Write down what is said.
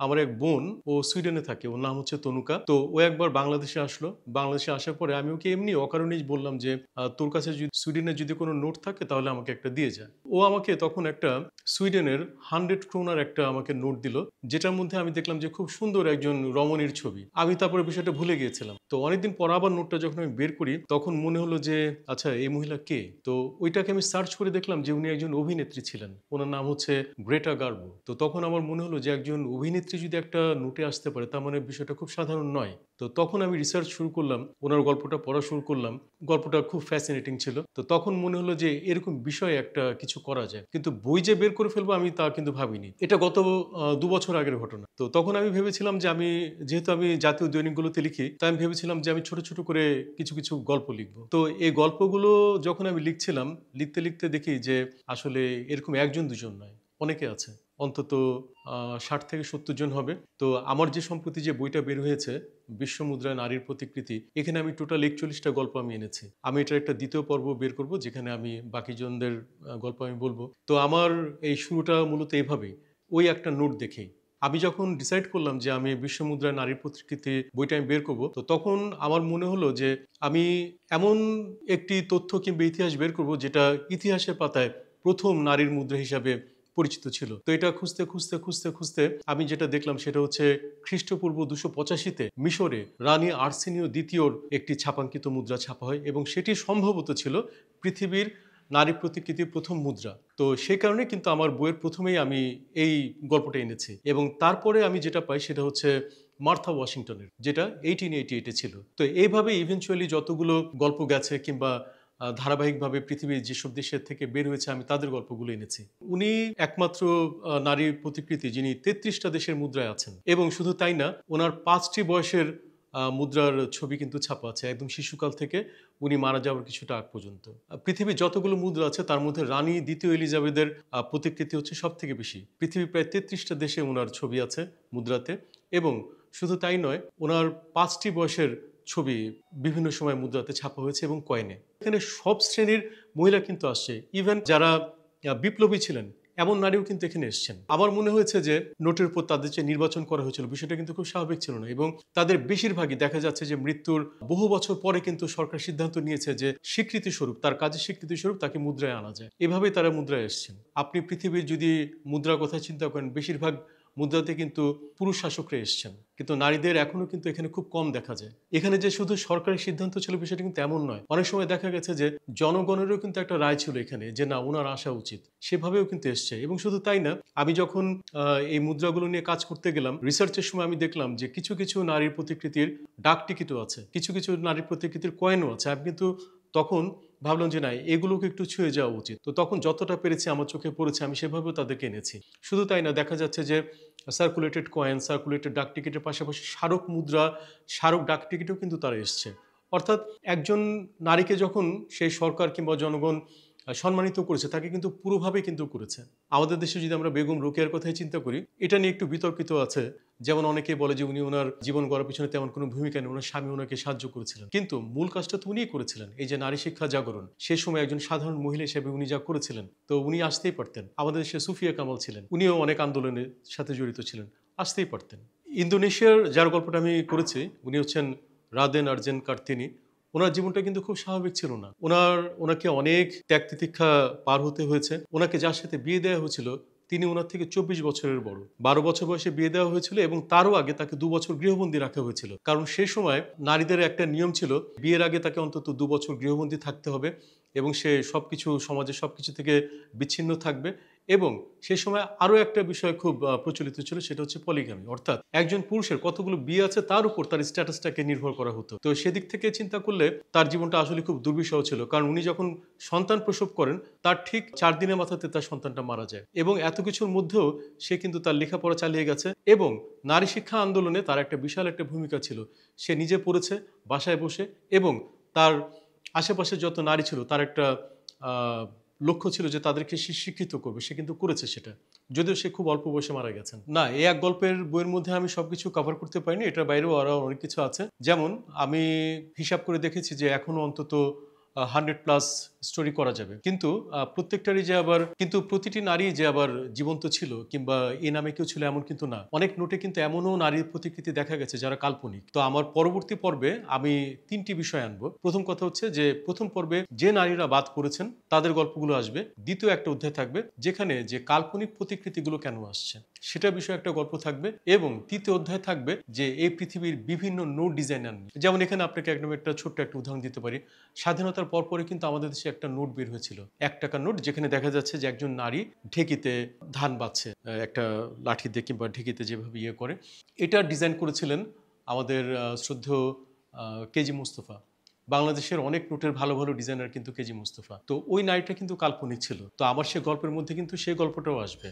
আমার এক বোন ও সুইডেনে থাকে, ওর নাম হচ্ছে তনুকা। তো ও একবার বাংলাদেশে আসলো। বাংলাদেশে আসার পরে আমি ওকে এমনি অকারণেই বললাম যে তোর কাছে যদি সুইডেনের যদি কোনো নোট থাকে তাহলে আমাকে একটা দিয়ে যা। ও আমাকে তখন একটা সুইডেনের 100 ক্রোনার একটা আমাকে নোট দিল, যেটার মধ্যে আমি দেখলাম যে খুব সুন্দর একজন রমণীর ছবি। আমি তারপরে বিষয়টা ভুলে গিয়েছিলাম। তো অনেকদিন পর আবার নোটটা যখন আমি বের করি তখন মনে হলো যে আচ্ছা এই মহিলা কে। তো ওইটাকে আমি সার্চ করে দেখলাম যে উনি একজন অভিনেত্রী ছিলেন, ওনার নাম হচ্ছে গ্রেটা গার্বো। তো তখন আমার মনে হলো যে একজন অভিনেত্রী যদি একটা নোটে আসতে পারে তার মানে বিষয়টা খুব সাধারণ নয়। তো তখন আমি রিসার্চ শুরু করলাম, ওনার গল্পটা পড়া শুরু করলাম। গল্পটা খুব ফ্যাসিনেটিং ছিল। তো তখন মনে হলো যে এরকম বিষয়ে একটা কিছু করা যায়, কিন্তু বই যে বের করে ফেলবো আমি তা কিন্তু ভাবিনি। এটা গত 2 বছর আগের ঘটনা। তো তখন আমি ভেবেছিলাম যে আমি, যেহেতু আমি জাতীয় দৈনিকগুলোতে লিখি, তাই আমি ভেবেছিলাম যে আমি ছোট ছোট করে কিছু কিছু গল্প লিখবো। তো এই গল্পগুলো যখন আমি লিখছিলাম, লিখতে লিখতে দেখি যে আসলে এরকম একজন দুজন নয়, অনেকে আছে। অন্তত 60 থেকে 70 জন হবে। তো আমার যে সম্প্রতি যে বইটা বের হয়েছে, বিশ্বমুদ্রায় নারীর প্রতিকৃতি, এখানে আমি টোটাল 41টা গল্প আমি এনেছি। আমি এটার একটা দ্বিতীয় পর্ব বের করব, যেখানে আমি বাকি জনদের গল্প আমি বলবো। তো আমার এই শুরুটা মূলত এভাবেই, ওই একটা নোট দেখেই। আমি যখন ডিসাইড করলাম যে আমি বিশ্বমুদ্রায় নারীর প্রতিকৃতি বইটা আমি বের করব, তো তখন আমার মনে হলো যে আমি এমন একটি তথ্য কিংবা ইতিহাস বের করব যেটা ইতিহাসের পাতায় প্রথম নারীর মুদ্রা হিসাবে পরিচিত ছিল। তো এটা খুঁজতে খুঁজতে খুঁজতে খুঁজতে আমি যেটা দেখলাম সেটা হচ্ছে খ্রিস্টপূর্ব 285-তে মিশরে রানী আর্সেনীয় দ্বিতীয়র একটি ছাপাঙ্কিত মুদ্রা ছাপা হয়, এবং সেটি সম্ভবত ছিল পৃথিবীর নারী প্রতিকৃতির প্রথম মুদ্রা। তো সেই কারণে কিন্তু আমার বইয়ের প্রথমেই আমি এই গল্পটা এনেছি, এবং তারপরে আমি যেটা পাই সেটা হচ্ছে মার্থা ওয়াশিংটনের, যেটা 1888-এ ছিল। তো এইভাবে ইভেনচুয়ালি যতগুলো গল্প গেছে কিংবা ধারাবাহিকভাবে পৃথিবীর যেসব দেশের থেকে বের হয়েছে আমি তাদের গল্পগুলো এনেছি। উনি একমাত্র নারীর প্রতিকৃতি যিনি 33টা দেশের মুদ্রায় আছেন, এবং শুধু তাই না, ওনার 5টি বয়সের মুদ্রার ছবি কিন্তু ছাপা আছে, একদম শিশুকাল থেকে উনি মারা যাওয়ার কিছুটা আগ পর্যন্ত। পৃথিবীর যতগুলো মুদ্রা আছে তার মধ্যে রানী দ্বিতীয় এলিজাবেথের প্রতিকৃতি হচ্ছে সব থেকে বেশি। পৃথিবীর প্রায় 33টা দেশে ওনার ছবি আছে মুদ্রাতে, এবং শুধু তাই নয়, ওনার 5টি বয়সের ছবি বিভিন্ন সময় মুদ্রাতে ছাপা হয়েছে এবং কয়েনে। এখানে সব শ্রেণীর মহিলা কিন্তু আসছে, ইভেন যারা বিপ্লবী ছিলেন এমন নারীও কিন্তু এখানে এসছেন। আমার মনে হয়েছে যে নোটের উপর তাদের যে নির্বাচন করা হয়েছিল বিষয়টা কিন্তু খুব স্বাভাবিক ছিল না, এবং তাদের বেশিরভাগই দেখা যাচ্ছে যে মৃত্যুর বহু বছর পরে কিন্তু সরকার সিদ্ধান্ত নিয়েছে যে স্বীকৃতি স্বরূপ, তার কাজের স্বীকৃতি স্বরূপ তাকে মুদ্রায় আনা যায়। এভাবেই তারা মুদ্রায় এসছেন। আপনি পৃথিবীর যদি মুদ্রার কথা চিন্তা করেন, বেশিরভাগ মুদ্রাতে কিন্তু পুরুষ শাসকরা এসছেন, কিন্তু নারীদের এখনো কিন্তু এখানে খুব কম দেখা যায়। এখানে যে শুধু সরকারি সিদ্ধান্ত ছিল বিষয়টা কিন্তু এমন নয়, অনেক সময় দেখা গেছে যে জনগণেরও কিন্তু একটা রায় ছিল এখানে যে না, ওনার আসা উচিত, সেভাবেও কিন্তু এসছে। এবং শুধু তাই না, আমি যখন এই মুদ্রাগুলো নিয়ে কাজ করতে গেলাম, রিসার্চের সময় আমি দেখলাম যে কিছু কিছু নারীর প্রতিকৃতির ডাক টিকিটও আছে, কিছু কিছু নারীর প্রতিকৃতির কয়েনও আছে। আমি কিন্তু তখন ভাবলাম যে না, এগুলোকে একটু ছুঁয়ে যাওয়া উচিত। তো তখন যতটা পেরেছি আমার চোখে পড়েছে আমি সেভাবেও তাদেরকে এনেছি। শুধু তাই না, দেখা যাচ্ছে যে সার্কুলেটেড কয়েন, সার্কুলেটেড ডাক টিকিটের পাশাপাশি স্মারক মুদ্রা, স্মারক ডাক টিকিটও কিন্তু তারা এসছে। অর্থাৎ একজন নারীকে যখন সেই সরকার কিংবা জনগণ সম্মানিত করেছে, তাকে কিন্তু পুরোভাবে কিন্তু করেছে। আমাদের দেশে যদি আমরা বেগম রোকেয়ার কথাই চিন্তা করি, এটা নিয়ে একটু বিতর্কিত আছে। যেমন অনেকে বলে যে উনি ওনার জীবন গড়ার পিছনে তেমন কোনো ভূমিকা নেই, ওনার স্বামী ওনাকে সাহায্য করেছিলেন, কিন্তু মূল কাজটা তো উনিই করেছিলেন। এই যে নারী শিক্ষা জাগরণ, সে সময় একজন সাধারণ মহিলা হিসেবে উনি যা করেছিলেন, তো উনি আসতেই পারতেন। আমাদের দেশে সুফিয়া কামাল ছিলেন, উনিও অনেক আন্দোলনের সাথে জড়িত ছিলেন, আসতেই পারতেন। ইন্দোনেশিয়ার যার গল্পটা আমি করেছি, উনি হচ্ছেন রাদেন আর্জেন কার্তিনি। ওনার জীবনটা কিন্তু খুব স্বাভাবিক ছিল না। ওনাকে অনেক ত্যাগ তিতিক্ষা পার হতে হয়েছে। ওনাকে যার সাথে বিয়ে দেওয়া হয়েছিল তিনি ওনার থেকে 24 বছরের বড়। 12 বছর বয়সে বিয়ে দেওয়া হয়েছিল, এবং তারও আগে তাকে 2 বছর গৃহবন্দী রাখা হয়েছিল। কারণ সেই সময় নারীদের একটা নিয়ম ছিল, বিয়ের আগে তাকে অন্তত 2 বছর গৃহবন্দী থাকতে হবে, এবং সে সবকিছু, সমাজের সবকিছু থেকে বিচ্ছিন্ন থাকবে। এবং সেই সময় আরো একটা বিষয় খুব প্রচলিত ছিল, সেটা হচ্ছে পলিগামি, অর্থাৎ একজন পুরুষের কতগুলো বিয়ে আছে তার উপর তার স্ট্যাটাসটাকে নির্ভর করা হতো। তো সেদিক থেকে চিন্তা করলে তার জীবনটা আসলে খুব দুর্বিষহ ছিল, কারণ উনি যখন সন্তান প্রসব করেন তার ঠিক 4 দিনের মাথাতে তার সন্তানটা মারা যায়। এবং এত কিছুর মধ্যেও সে কিন্তু তার লেখাপড়া চালিয়ে গেছে, এবং নারী শিক্ষা আন্দোলনে তার একটা বিশাল একটা ভূমিকা ছিল। সে নিজে পড়েছে বাসায় বসে, এবং তার আশেপাশে যত নারী ছিল তার একটা লক্ষ্য ছিল যে তাদেরকে সে শিক্ষিত করবে, সে কিন্তু করেছে সেটা, যদিও সে খুব অল্প বয়সে মারা গেছেন। না, এই এক গল্পের বইয়ের মধ্যে আমি সবকিছু কভার করতে পারিনি, এটার বাইরেও আরো অনেক কিছু আছে। যেমন আমি হিসাব করে দেখেছি যে এখনো অন্তত 100+ স্টোরি করা যাবে, কিন্তু প্রত্যেকটারই যে আবার কিন্তু প্রতিটি নারী যে আবার জীবন্ত ছিল কিংবা এই নামে কেউ ছিল এমন কিন্তু না। অনেক নোটে কিন্তু এমনও নারীর প্রতিকৃতি দেখা গেছে যারা কাল্পনিক। তো আমার পরবর্তী পর্বে আমি 3টি বিষয় আনবো। প্রথম কথা হচ্ছে যে প্রথম পর্বে যে নারীরা বাদ পড়েছেন তাদের গল্পগুলো আসবে। দ্বিতীয় একটা অধ্যায় থাকবে যেখানে যে কাল্পনিক প্রতিকৃতিগুলো কেন আসছে সেটা বিষয়ে একটা গল্প থাকবে, এবং তৃতীয় অধ্যায় থাকবে যে এই পৃথিবীর বিভিন্ন নোট ডিজাইনার নিয়ে। যেমন এখানে আপনাকে একদম একটা ছোট্ট একটা উদাহরণ দিতে পারি। স্বাধীনতার পরপরই কিন্তু আমাদের দেশে একটা নোট বের হয়েছিল, 1 টাকার নোট, যেখানে দেখা যাচ্ছে যে একজন নারী ঢেকিতে ধান বাচ্ছে, একটা লাঠি দিয়ে কিংবা ঢেকিতে যেভাবে ইয়ে করে। এটা ডিজাইন করেছিলেন আমাদের শ্রদ্ধেয় কেজি মুস্তফা। বাংলাদেশের অনেক নোটের ভালো ভালো ডিজাইনার কিন্তু কেজি মুস্তফা। তো ওই নারীটা কিন্তু কাল্পনিক ছিল। তো আমার সে গল্পের মধ্যে কিন্তু সেই গল্পটাও আসবে।